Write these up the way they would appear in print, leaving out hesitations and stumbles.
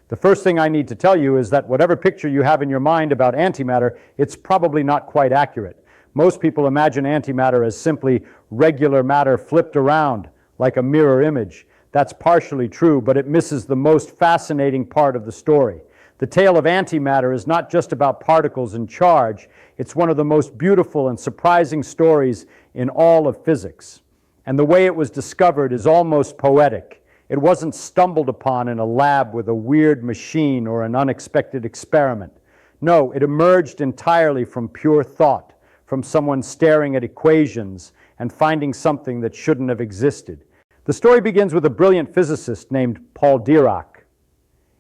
The first thing I need to tell you is that whatever picture you have in your mind about antimatter, it's probably not quite accurate. Most people imagine antimatter as simply regular matter flipped around like a mirror image. That's partially true, but it misses the most fascinating part of the story. The tale of antimatter is not just about particles and charge. It's one of the most beautiful and surprising stories in all of physics. And the way it was discovered is almost poetic. It wasn't stumbled upon in a lab with a weird machine or an unexpected experiment. No, it emerged entirely from pure thought, from someone staring at equations and finding something that shouldn't have existed. The story begins with a brilliant physicist named Paul Dirac.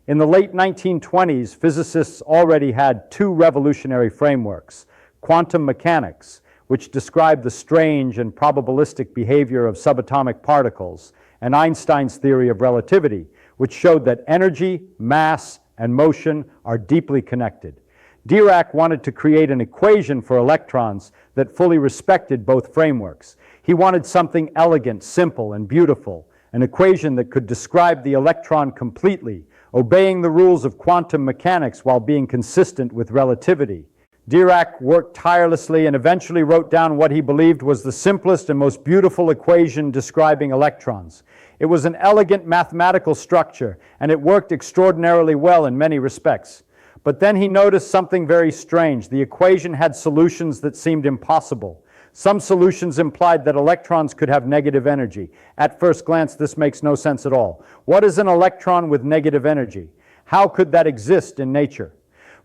In the late 1920s, physicists already had two revolutionary frameworks: quantum mechanics, which described the strange and probabilistic behavior of subatomic particles, and Einstein's theory of relativity, which showed that energy, mass, and motion are deeply connected. Dirac wanted to create an equation for electrons that fully respected both frameworks. He wanted something elegant, simple, and beautiful, an equation that could describe the electron completely, obeying the rules of quantum mechanics while being consistent with relativity. Dirac worked tirelessly and eventually wrote down what he believed was the simplest and most beautiful equation describing electrons. It was an elegant mathematical structure, and it worked extraordinarily well in many respects. But then he noticed something very strange. The equation had solutions that seemed impossible. Some solutions implied that electrons could have negative energy. At first glance, this makes no sense at all. What is an electron with negative energy? How could that exist in nature?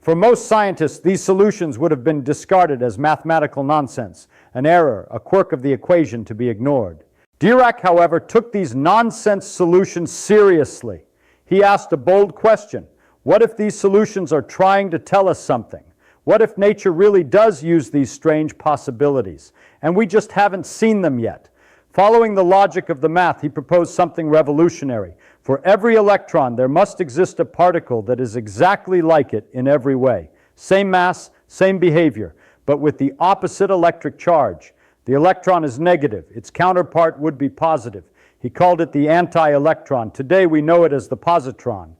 For most scientists, these solutions would have been discarded as mathematical nonsense, an error, a quirk of the equation to be ignored. Dirac, however, took these nonsense solutions seriously. He asked a bold question. What if these solutions are trying to tell us something? What if nature really does use these strange possibilities, and we just haven't seen them yet? Following the logic of the math, he proposed something revolutionary. For every electron, there must exist a particle that is exactly like it in every way. Same mass, same behavior, but with the opposite electric charge. The electron is negative. Its counterpart would be positive. He called it the anti-electron. Today we know it as the positron.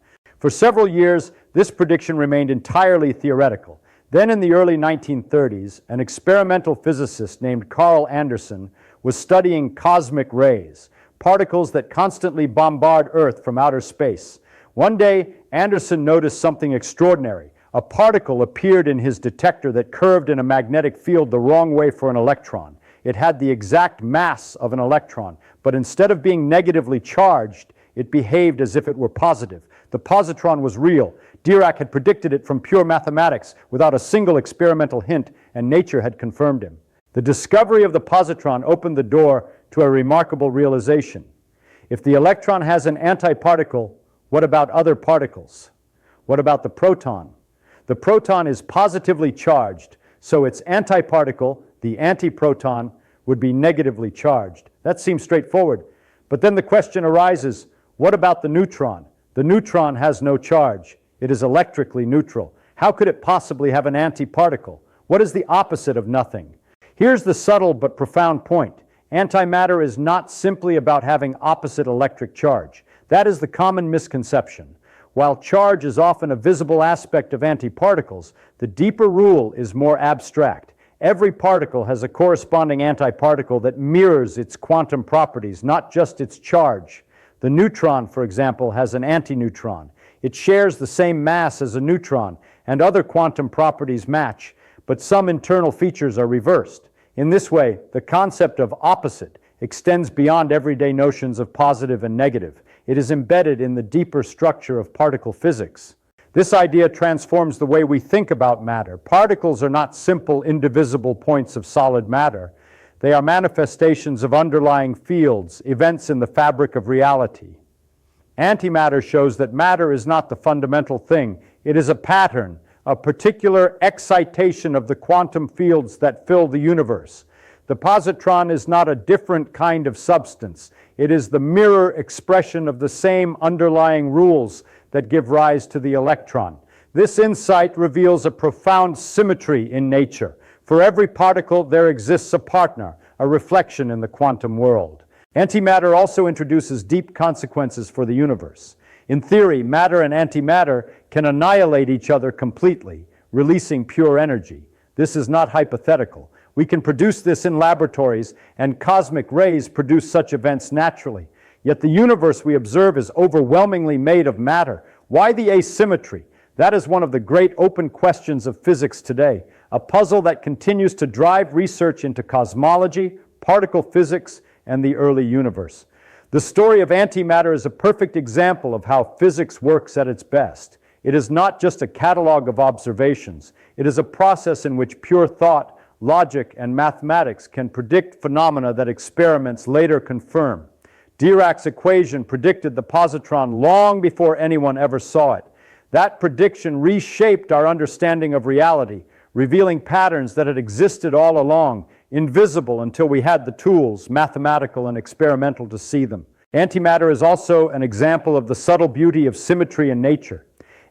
For several years, this prediction remained entirely theoretical. Then in the early 1930s, an experimental physicist named Carl Anderson was studying cosmic rays, particles that constantly bombard Earth from outer space. One day, Anderson noticed something extraordinary. A particle appeared in his detector that curved in a magnetic field the wrong way for an electron. It had the exact mass of an electron, but instead of being negatively charged, it behaved as if it were positive. The positron was real. Dirac had predicted it from pure mathematics without a single experimental hint, and nature had confirmed him. The discovery of the positron opened the door to a remarkable realization. If the electron has an antiparticle, what about other particles? What about the proton? The proton is positively charged, so its antiparticle, the antiproton, would be negatively charged. That seems straightforward. But then the question arises, what about the neutron? The neutron has no charge. It is electrically neutral. How could it possibly have an antiparticle? What is the opposite of nothing? Here's the subtle but profound point. Antimatter is not simply about having opposite electric charge. That is the common misconception. While charge is often a visible aspect of antiparticles, the deeper rule is more abstract. Every particle has a corresponding antiparticle that mirrors its quantum properties, not just its charge. The neutron, for example, has an antineutron. It shares the same mass as a neutron, and other quantum properties match, but some internal features are reversed. In this way, the concept of opposite extends beyond everyday notions of positive and negative. It is embedded in the deeper structure of particle physics. This idea transforms the way we think about matter. Particles are not simple, indivisible points of solid matter. They are manifestations of underlying fields, events in the fabric of reality. Antimatter shows that matter is not the fundamental thing. It is a pattern, a particular excitation of the quantum fields that fill the universe. The positron is not a different kind of substance. It is the mirror expression of the same underlying rules that give rise to the electron. This insight reveals a profound symmetry in nature. For every particle, there exists a partner, a reflection in the quantum world. Antimatter also introduces deep consequences for the universe. In theory, matter and antimatter can annihilate each other completely, releasing pure energy. This is not hypothetical. We can produce this in laboratories, and cosmic rays produce such events naturally. Yet the universe we observe is overwhelmingly made of matter. Why the asymmetry? That is one of the great open questions of physics today, a puzzle that continues to drive research into cosmology, particle physics, and the early universe. The story of antimatter is a perfect example of how physics works at its best. It is not just a catalog of observations. It is a process in which pure thought, logic, and mathematics can predict phenomena that experiments later confirm. Dirac's equation predicted the positron long before anyone ever saw it. That prediction reshaped our understanding of reality, revealing patterns that had existed all along, invisible until we had the tools, mathematical and experimental, to see them. Antimatter is also an example of the subtle beauty of symmetry in nature.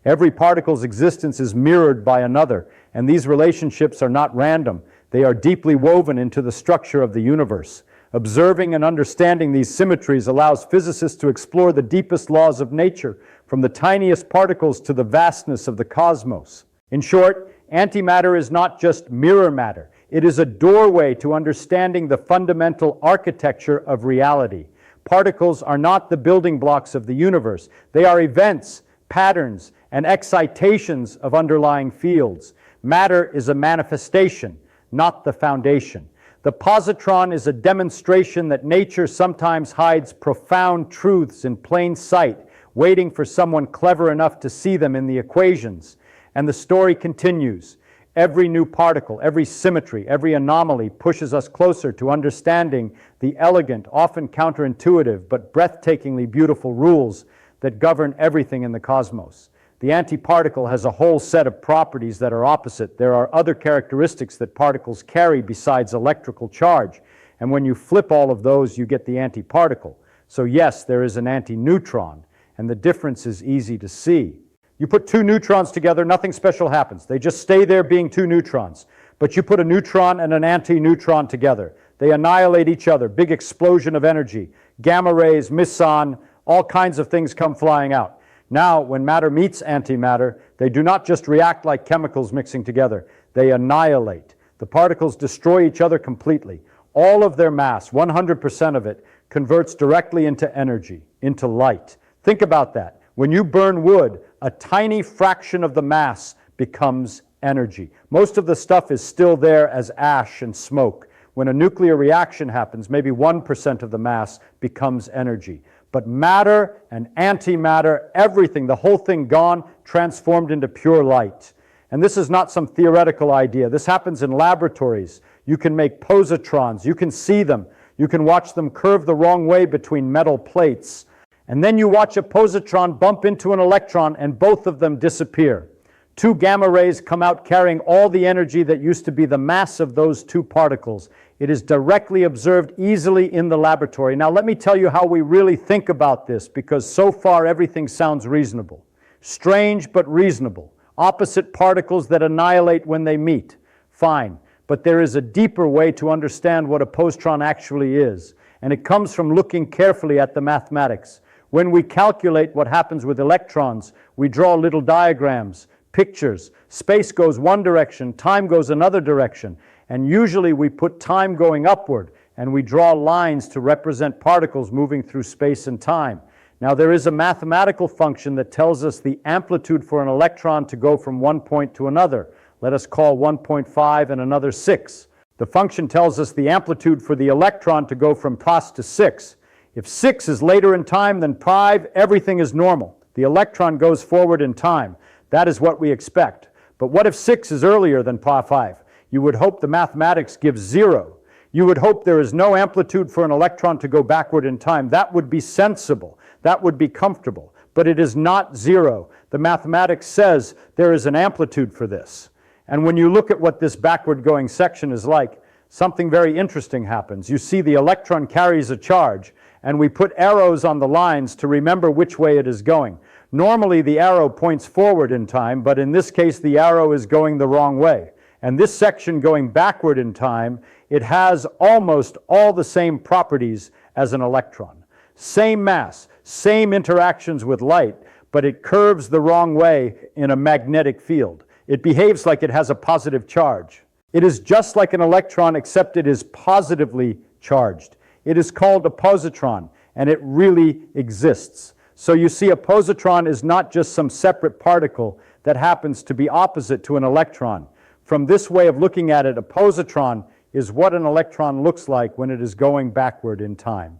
Every particle's existence is mirrored by another, and these relationships are not random. They are deeply woven into the structure of the universe. Observing and understanding these symmetries allows physicists to explore the deepest laws of nature, from the tiniest particles to the vastness of the cosmos. In short, antimatter is not just mirror matter. It is a doorway to understanding the fundamental architecture of reality. Particles are not the building blocks of the universe. They are events, patterns, and excitations of underlying fields. Matter is a manifestation, not the foundation. The positron is a demonstration that nature sometimes hides profound truths in plain sight, waiting for someone clever enough to see them in the equations. And the story continues. Every new particle, every symmetry, every anomaly pushes us closer to understanding the elegant, often counterintuitive, but breathtakingly beautiful rules that govern everything in the cosmos. The antiparticle has a whole set of properties that are opposite. There are other characteristics that particles carry besides electrical charge. And when you flip all of those, you get the antiparticle. So yes, there is an antineutron, and the difference is easy to see. You put two neutrons together, nothing special happens. They just stay there being two neutrons. But you put a neutron and an antineutron together. They annihilate each other, big explosion of energy. Gamma rays, meson, all kinds of things come flying out. Now, when matter meets antimatter, they do not just react like chemicals mixing together. They annihilate. The particles destroy each other completely. All of their mass, 100% of it, converts directly into energy, into light. Think about that. When you burn wood, a tiny fraction of the mass becomes energy. Most of the stuff is still there as ash and smoke. When a nuclear reaction happens, maybe 1% of the mass becomes energy. But matter and antimatter, everything, the whole thing gone, transformed into pure light. And this is not some theoretical idea. This happens in laboratories. You can make positrons. You can see them. You can watch them curve the wrong way between metal plates. And then you watch a positron bump into an electron, and both of them disappear. Two gamma rays come out carrying all the energy that used to be the mass of those two particles. It is directly observed easily in the laboratory. Now let me tell you how we really think about this, because so far everything sounds reasonable. Strange but reasonable. Opposite particles that annihilate when they meet. Fine. But there is a deeper way to understand what a positron actually is, and it comes from looking carefully at the mathematics. When we calculate what happens with electrons, we draw little diagrams, pictures. Space goes one direction, time goes another direction, and usually we put time going upward, and we draw lines to represent particles moving through space and time. Now there is a mathematical function that tells us the amplitude for an electron to go from one point to another. Let us call 1.5 and another 6. The function tells us the amplitude for the electron to go from pos to 6. If 6 is later in time than 5, everything is normal. The electron goes forward in time. That is what we expect. But what if 6 is earlier than 5? You would hope the mathematics gives 0. You would hope there is no amplitude for an electron to go backward in time. That would be sensible. That would be comfortable. But it is not 0. The mathematics says there is an amplitude for this. And when you look at what this backward going section is like, something very interesting happens. You see the electron carries a charge, and we put arrows on the lines to remember which way it is going. Normally the arrow points forward in time, but in this case the arrow is going the wrong way. And this section going backward in time, it has almost all the same properties as an electron. Same mass, Same interactions with light, but it curves the wrong way in a magnetic field. It behaves like it has a positive charge. It is just like an electron, except it is positively charged. It is called a positron, and it really exists. So you see, a positron is not just some separate particle that happens to be opposite to an electron. From this way of looking at it, a positron is what an electron looks like when it is going backward in time.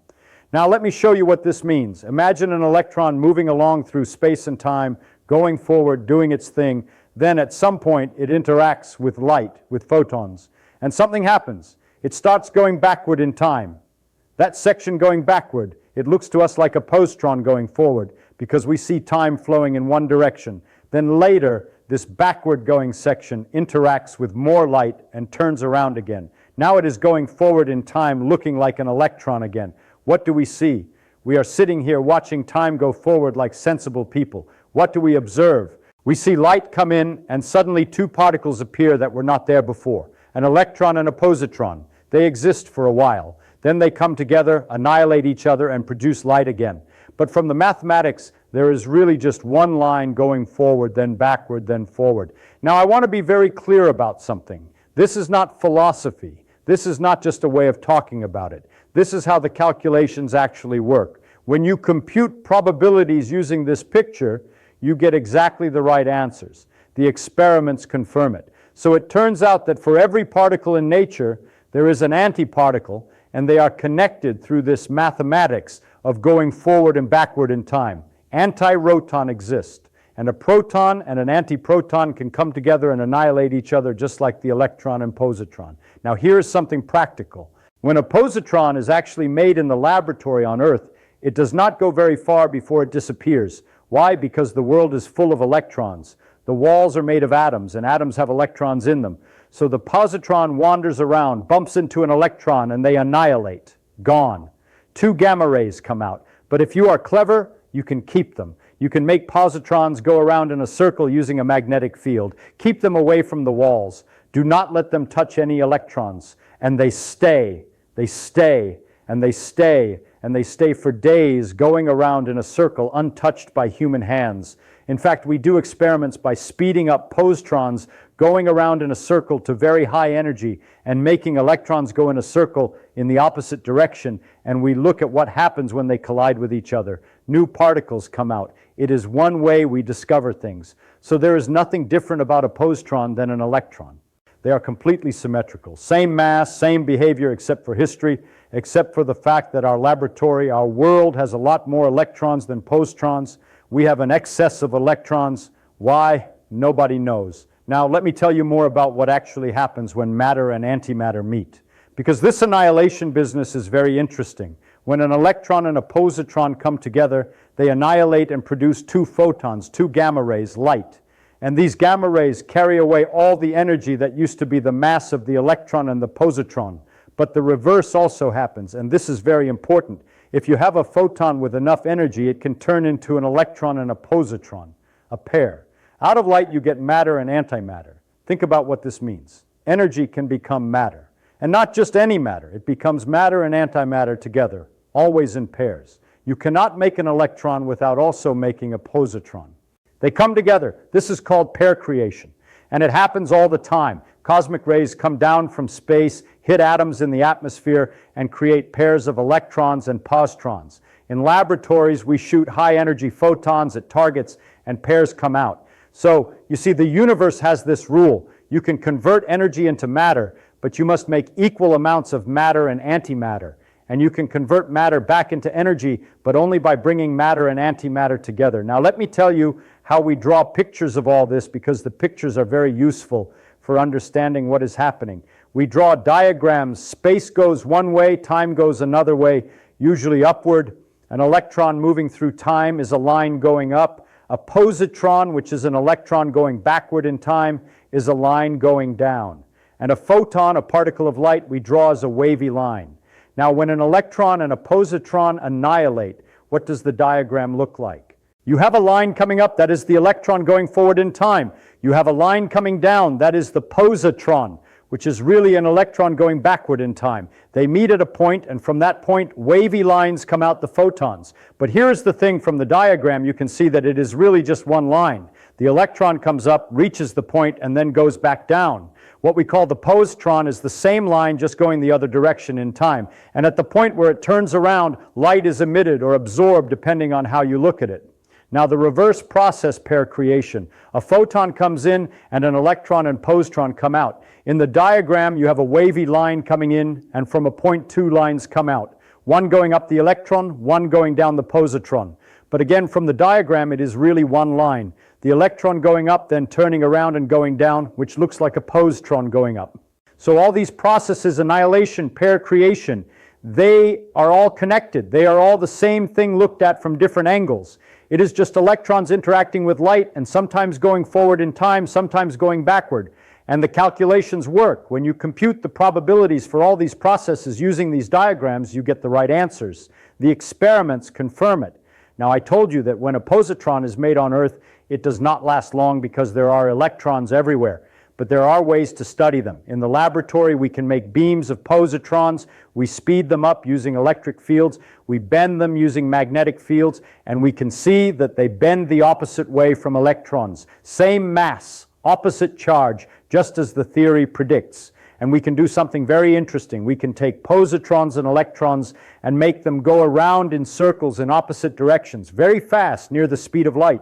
Now let me show you what this means. Imagine an electron moving along through space and time, going forward, doing its thing. Then at some point it interacts with light, with photons, and something happens. It starts going backward in time. That section going backward, it looks to us like a positron going forward because we see time flowing in one direction. Then later, this backward going section interacts with more light and turns around again. Now it is going forward in time, looking like an electron again. What do we see? We are sitting here watching time go forward like sensible people. What do we observe? We see light come in, and suddenly two particles appear that were not there before. An electron and a positron. They exist for a while. Then they come together, annihilate each other, and produce light again. But from the mathematics, there is really just one line going forward, then backward, then forward. Now I want to be very clear about something. This is not philosophy. This is not just a way of talking about it. This is how the calculations actually work. When you compute probabilities using this picture, you get exactly the right answers. The experiments confirm it. So it turns out that for every particle in nature, there is an antiparticle, and they are connected through this mathematics of going forward and backward in time. Antiroton exist, and a proton and an antiproton can come together and annihilate each other just like the electron and positron. Now here's something practical. When a positron is actually made in the laboratory on Earth, it does not go very far before it disappears. Why? Because the world is full of electrons. The walls are made of atoms, and atoms have electrons in them. So the positron wanders around, bumps into an electron, and they annihilate. Gone. 2 gamma rays come out. But if you are clever, you can keep them. You can make positrons go around in a circle using a magnetic field. Keep them away from the walls. Do not let them touch any electrons. And they stay. They stay. And they stay. And they stay for days going around in a circle untouched by human hands. In fact, we do experiments by speeding up positrons going around in a circle to very high energy and making electrons go in a circle in the opposite direction, and we look at what happens when they collide with each other. New particles come out. It is one way we discover things. So there is nothing different about a positron than an electron. They are completely symmetrical. Same mass, same behavior, except for history, except for the fact that our laboratory, our world, has a lot more electrons than positrons. We have an excess of electrons. Why? Nobody knows. Now, let me tell you more about what actually happens when matter and antimatter meet. Because this annihilation business is very interesting. When an electron and a positron come together, they annihilate and produce 2 photons, 2 gamma rays, light. And these gamma rays carry away all the energy that used to be the mass of the electron and the positron. But the reverse also happens, and this is very important. If you have a photon with enough energy, it can turn into an electron and a positron, a pair. Out of light, you get matter and antimatter. Think about what this means. Energy can become matter. And not just any matter. It becomes matter and antimatter together, always in pairs. You cannot make an electron without also making a positron. They come together. This is called pair creation. And it happens all the time. Cosmic rays come down from space, hit atoms in the atmosphere, and create pairs of electrons and positrons. In laboratories, we shoot high-energy photons at targets, and pairs come out. So, you see, the universe has this rule. You can convert energy into matter, but you must make equal amounts of matter and antimatter. And you can convert matter back into energy, but only by bringing matter and antimatter together. Now, let me tell you how we draw pictures of all this, because the pictures are very useful for understanding what is happening. We draw diagrams. Space goes one way, time goes another way, usually upward. An electron moving through time is a line going up. A positron, which is an electron going backward in time, is a line going down. And a photon, a particle of light, we draw as a wavy line. Now, when an electron and a positron annihilate, what does the diagram look like? You have a line coming up, that is the electron going forward in time. You have a line coming down, that is the positron, which is really an electron going backward in time. They meet at a point, and from that point, wavy lines come out the photons. But here's the thing: from the diagram, you can see that it is really just one line. The electron comes up, reaches the point, and then goes back down. What we call the positron is the same line, just going the other direction in time. And at the point where it turns around, light is emitted or absorbed, depending on how you look at it. Now, the reverse process pair creation. A photon comes in, and an electron and positron come out. In the diagram, you have a wavy line coming in, and from a point, two lines come out. One going up the electron, one going down the positron. But again, from the diagram, it is really one line. The electron going up, then turning around and going down, which looks like a positron going up. So all these processes, annihilation, pair creation, they are all connected. They are all the same thing looked at from different angles. It is just electrons interacting with light and sometimes going forward in time, sometimes going backward. And the calculations work. When you compute the probabilities for all these processes using these diagrams, you get the right answers. The experiments confirm it. Now, I told you that when a positron is made on Earth, it does not last long because there are electrons everywhere. But there are ways to study them. In the laboratory, we can make beams of positrons. We speed them up using electric fields. We bend them using magnetic fields. And we can see that they bend the opposite way from electrons. Same mass, opposite charge, just as the theory predicts. And we can do something very interesting. We can take positrons and electrons and make them go around in circles in opposite directions, very fast, near the speed of light.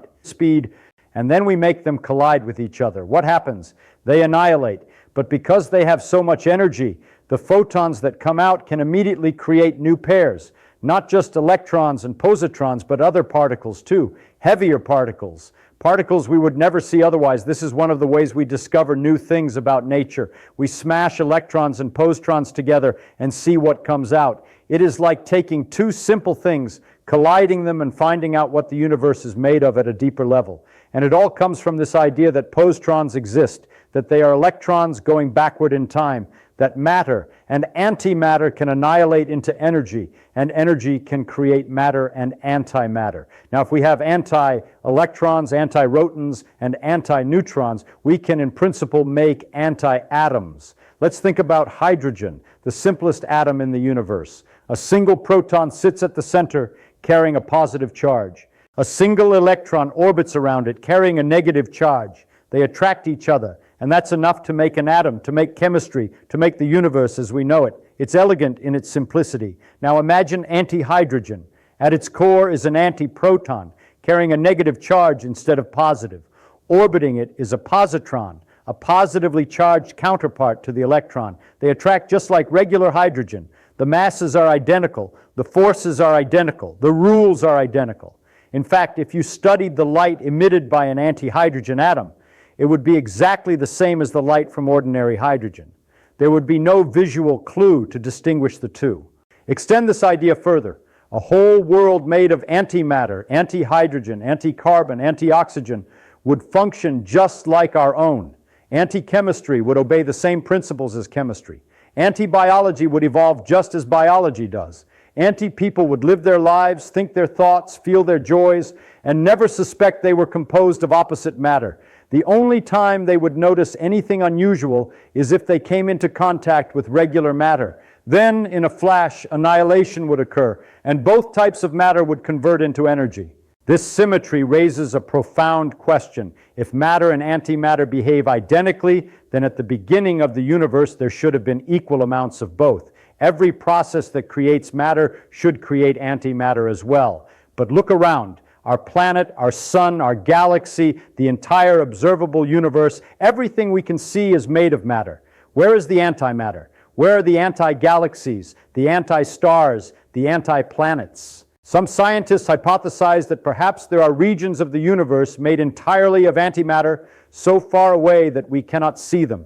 And then we make them collide with each other. What happens? They annihilate. But because they have so much energy, the photons that come out can immediately create new pairs. Not just electrons and positrons, but other particles too. Heavier particles. Particles we would never see otherwise. This is one of the ways we discover new things about nature. We smash electrons and positrons together and see what comes out. It is like taking two simple things, colliding them and finding out what the universe is made of at a deeper level. And it all comes from this idea that positrons exist, that they are electrons going backward in time, that matter and antimatter can annihilate into energy, and energy can create matter and antimatter. Now, if we have anti-electrons, anti-rotons, and anti-neutrons, we can in principle make anti-atoms. Let's think about hydrogen, the simplest atom in the universe. A single proton sits at the center carrying a positive charge. A single electron orbits around it carrying a negative charge. They attract each other, and that's enough to make an atom, to make chemistry, to make the universe as we know it. It's elegant in its simplicity. Now imagine antihydrogen. At its core is an antiproton, carrying a negative charge instead of positive. Orbiting it is a positron, a positively charged counterpart to the electron. They attract just like regular hydrogen. The masses are identical, the forces are identical, the rules are identical. In fact, if you studied the light emitted by an antihydrogen atom, it would be exactly the same as the light from ordinary hydrogen. There would be no visual clue to distinguish the two. Extend this idea further. A whole world made of antimatter, antihydrogen, anti-carbon, antioxygen would function just like our own. Anti-chemistry would obey the same principles as chemistry. Anti-biology would evolve just as biology does. Anti-people would live their lives, think their thoughts, feel their joys, and never suspect they were composed of opposite matter. The only time they would notice anything unusual is if they came into contact with regular matter. Then, in a flash, annihilation would occur, and both types of matter would convert into energy. This symmetry raises a profound question. If matter and antimatter behave identically, then at the beginning of the universe there should have been equal amounts of both. Every process that creates matter should create antimatter as well. But look around. Our planet, our sun, our galaxy, the entire observable universe, everything we can see is made of matter. Where is the antimatter? Where are the anti-galaxies, the anti-stars, the anti-planets? Some scientists hypothesize that perhaps there are regions of the universe made entirely of antimatter so far away that we cannot see them.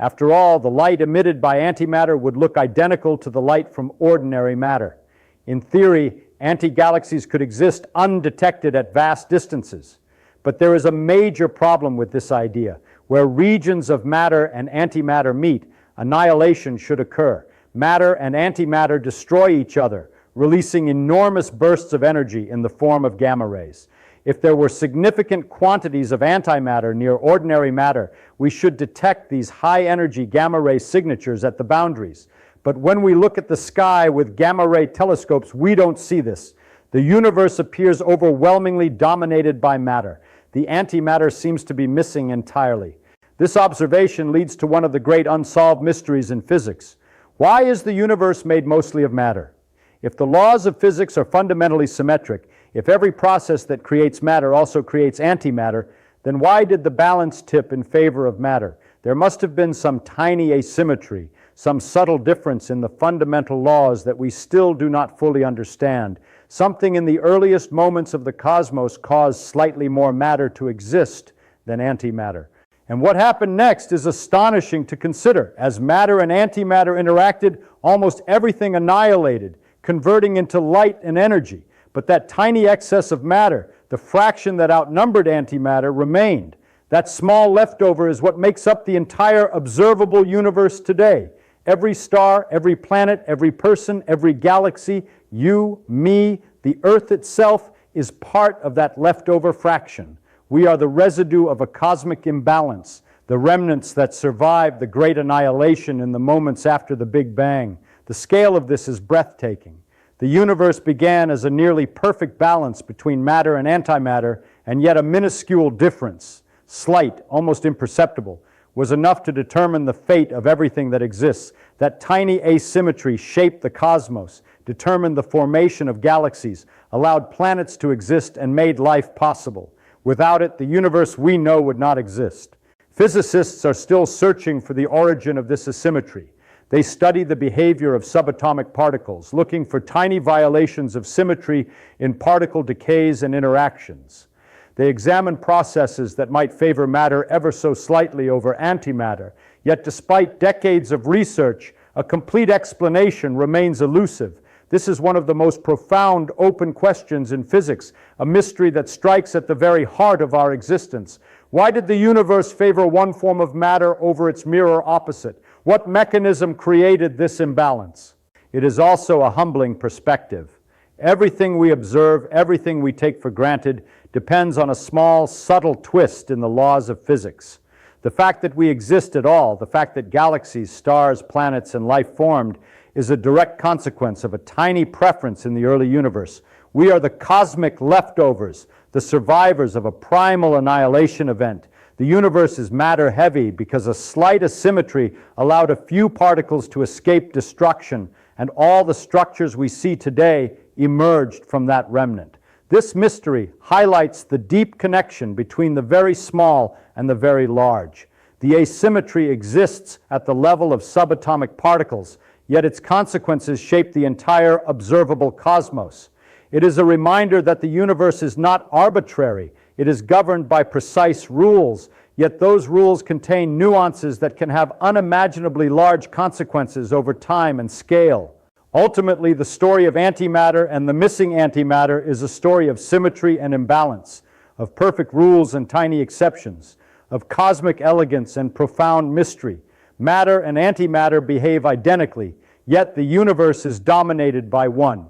After all, the light emitted by antimatter would look identical to the light from ordinary matter. In theory, anti-galaxies could exist undetected at vast distances. But there is a major problem with this idea. Where regions of matter and antimatter meet, annihilation should occur. Matter and antimatter destroy each other, releasing enormous bursts of energy in the form of gamma rays. If there were significant quantities of antimatter near ordinary matter, we should detect these high-energy gamma-ray signatures at the boundaries. But when we look at the sky with gamma-ray telescopes, we don't see this. The universe appears overwhelmingly dominated by matter. The antimatter seems to be missing entirely. This observation leads to one of the great unsolved mysteries in physics. Why is the universe made mostly of matter? If the laws of physics are fundamentally symmetric, if every process that creates matter also creates antimatter, then why did the balance tip in favor of matter? There must have been some tiny asymmetry, some subtle difference in the fundamental laws that we still do not fully understand. Something in the earliest moments of the cosmos caused slightly more matter to exist than antimatter. And what happened next is astonishing to consider. As matter and antimatter interacted, almost everything annihilated, converting into light and energy. But that tiny excess of matter, the fraction that outnumbered antimatter, remained. That small leftover is what makes up the entire observable universe today. Every star, every planet, every person, every galaxy, you, me, the Earth itself is part of that leftover fraction. We are the residue of a cosmic imbalance, the remnants that survived the great annihilation in the moments after the Big Bang. The scale of this is breathtaking. The universe began as a nearly perfect balance between matter and antimatter, and yet a minuscule difference, slight, almost imperceptible, was enough to determine the fate of everything that exists. That tiny asymmetry shaped the cosmos, determined the formation of galaxies, allowed planets to exist, and made life possible. Without it, the universe we know would not exist. Physicists are still searching for the origin of this asymmetry. They study the behavior of subatomic particles, looking for tiny violations of symmetry in particle decays and interactions. They examine processes that might favor matter ever so slightly over antimatter, yet despite decades of research, a complete explanation remains elusive. This is one of the most profound open questions in physics, a mystery that strikes at the very heart of our existence. Why did the universe favor one form of matter over its mirror opposite? What mechanism created this imbalance? It is also a humbling perspective. Everything we observe, everything we take for granted, depends on a small, subtle twist in the laws of physics. The fact that we exist at all, the fact that galaxies, stars, planets, and life formed, is a direct consequence of a tiny preference in the early universe. We are the cosmic leftovers, the survivors of a primal annihilation event. The universe is matter-heavy because a slight asymmetry allowed a few particles to escape destruction, and all the structures we see today emerged from that remnant. This mystery highlights the deep connection between the very small and the very large. The asymmetry exists at the level of subatomic particles, yet its consequences shape the entire observable cosmos. It is a reminder that the universe is not arbitrary. It is governed by precise rules, yet those rules contain nuances that can have unimaginably large consequences over time and scale. Ultimately, the story of antimatter and the missing antimatter is a story of symmetry and imbalance, of perfect rules and tiny exceptions, of cosmic elegance and profound mystery. Matter and antimatter behave identically, yet the universe is dominated by one.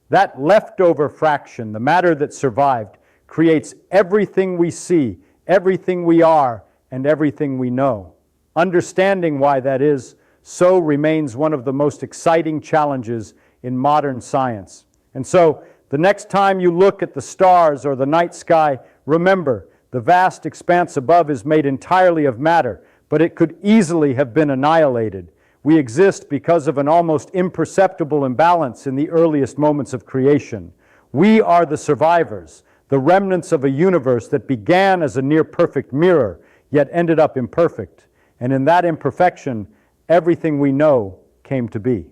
That leftover fraction, the matter that survived, creates everything we see, everything we are, and everything we know. Understanding why that is so remains one of the most exciting challenges in modern science. And so, the next time you look at the stars or the night sky, remember, the vast expanse above is made entirely of matter, but it could easily have been annihilated. We exist because of an almost imperceptible imbalance in the earliest moments of creation. We are the survivors, the remnants of a universe that began as a near-perfect mirror, yet ended up imperfect. And in that imperfection, everything we know came to be.